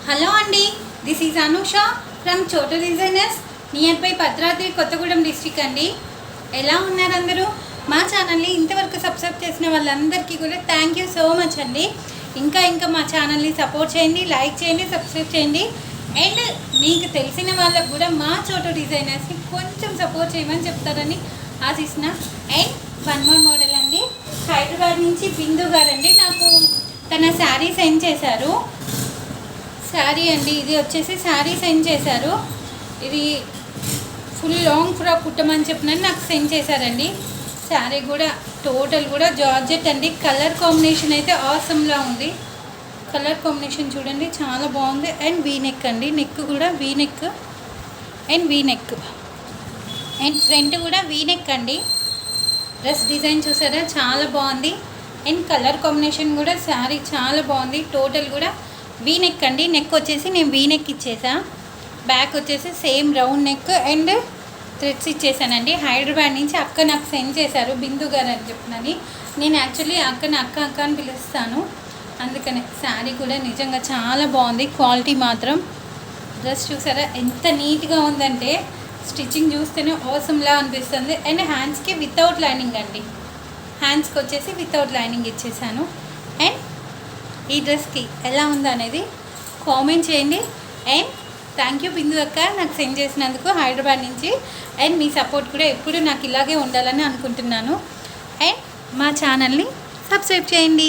Hello అండి, this is Anusha from చోటు designers near by Bhadradri Kothagudem district అండి. ఎలా ఉన్నారు అందరూ? మా ఛానల్ని ఇంతవరకు సబ్స్క్రైబ్ చేసిన వాళ్ళందరికీ కూడా థ్యాంక్ యూ సో మచ్ అండి. ఇంకా మా ఛానల్ని సపోర్ట్ చేయండి, లైక్ చేయండి, సబ్స్క్రైబ్ చేయండి. అండ్ మీకు తెలిసిన వాళ్ళకు కూడా మా చోటు డిజైనర్స్ని కొంచెం సపోర్ట్ చేయమని చెప్తారని ఆశిస్తున్నా. అండ్ వన్ మోర్ మోడల్ అండి, హైదరాబాద్ నుంచి బిందు గారండి నాకు తన శారీ సెండ్ చేశారు. శారీ అండి, ఇది వచ్చేసి శారీ సెండ్ చేశారు. ఇది ఫుల్ లాంగ్ ఫ్రాక్ కుట్టమని చెప్పినని నాకు సెండ్ చేశారండి. శారీ కూడా టోటల్ కూడా జార్జెట్ అండి. కలర్ కాంబినేషన్ అయితే ఆసమ్లా ఉంది. కలర్ కాంబినేషన్ చూడండి, చాలా బాగుంది. అండ్ వీ నెక్ అండి, నెక్ కూడా V neck and V neck and front కూడా వీ నెక్ అండి. డ్రెస్ డిజైన్ చూసారా, చాలా బాగుంది. అండ్ కలర్ కాంబినేషన్ కూడా శారీ చాలా బాగుంది. టోటల్ కూడా వీ నెక్ అండి. నెక్ వచ్చేసి నేను వీ నెక్ ఇచ్చేసా. బ్యాక్ వచ్చేసి same round neck and threads ఇచ్చేసానండి. హైదరాబాద్ నుంచి అక్క నాకు సెండ్ చేశారు, బిందు గారు అని చెప్పినని. నేను యాక్చువల్లీ అక్క అని పిలుస్తాను, అందుకనే. శారీ కూడా నిజంగా చాలా బాగుంది, క్వాలిటీ మాత్రం. డ్రెస్ చూసారా ఎంత నీట్గా ఉందంటే స్టిచ్చింగ్ చూస్తేనే అవసరంలా అనిపిస్తుంది. అండ్ హ్యాండ్స్కి వితౌట్ లైనింగ్ అండి, హ్యాండ్స్కి వచ్చేసి వితౌట్ లైనింగ్ ఇచ్చేసాను. అండ్ ఈ డ్రెస్కి ఎలా ఉందో అనేది కామెంట్ చేయండి. అండ్ థ్యాంక్ యూ బిందు అక్క నాకు సెండ్ చేసినందుకు హైదరాబాద్ నుంచి. అండ్ మీ సపోర్ట్ కూడా ఎప్పుడు నాకు ఇలాగే ఉండాలని అనుకుంటున్నాను. అండ్ మా ఛానల్ని సబ్స్క్రైబ్ చేయండి.